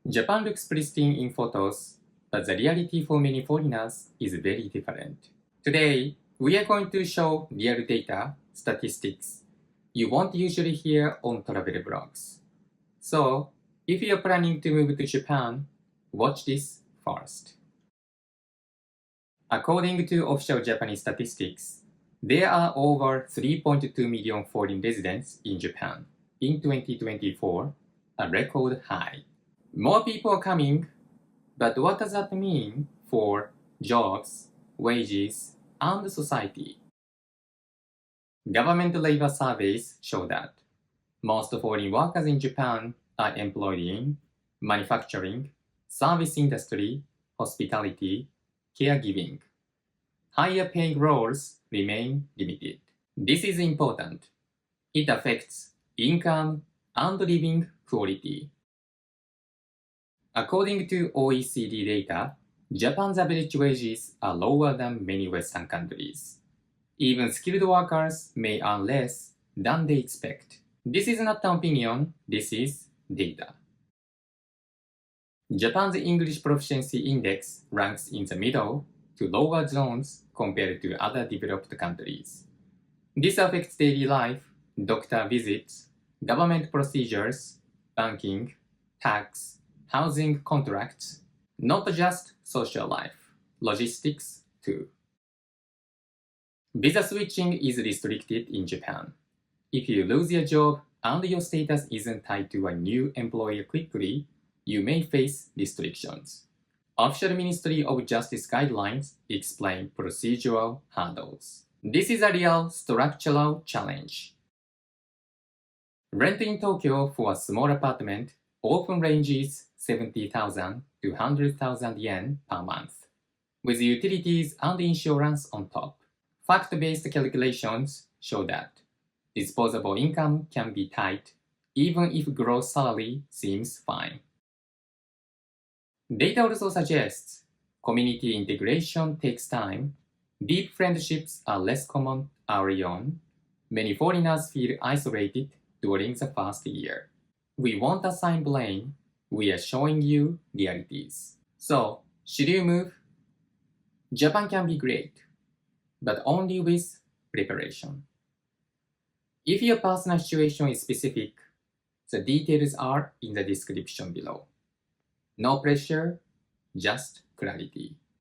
Japan looks pristine in photos, but the reality for many foreigners is very different. Today, we are going to show real data, statistics, you won't usually hear on travel blogs. So, if you're planning to move to Japan, watch this first. According to official Japanese statistics, there are over 3.2 million foreign residents in Japan in 2024, a record high. More people are coming, but what does that mean for jobs, wages, and society? Government labor surveys show that most foreign workers in Japan are employed in manufacturing, service industry, hospitality, caregiving. Higher paying roles remain limited. This is important. It affects income and living quality. According to OECD data, Japan's average wages are lower than many Western countries. Even skilled workers may earn less than they expect. This is not an opinion, this is data. Japan's English proficiency index ranks in the middle to lower zones compared to other developed countries. This affects daily life, doctor visits, government procedures, banking, tax, housing contracts, not just social life, logistics too. Visa switching is restricted in Japan. If you lose your job and your status isn't tied to a new employer quickly, you may face restrictions. Official Ministry of Justice guidelines explain procedural hurdles. This is a real structural challenge. Rent in Tokyo for a small apartment often ranges 70,000 to 100,000 yen per month, with utilities and insurance on top. Fact-based calculations show that disposable income can be tight even if gross salary seems fine. Data also suggests community integration takes time, deep friendships are less common early on, many foreigners feel isolated during the first year. We won't assign blame, we are showing you realities. So, should you move? Japan can be great, but only with preparation. If your personal situation is specific, the details are in the description below. No pressure, just clarity.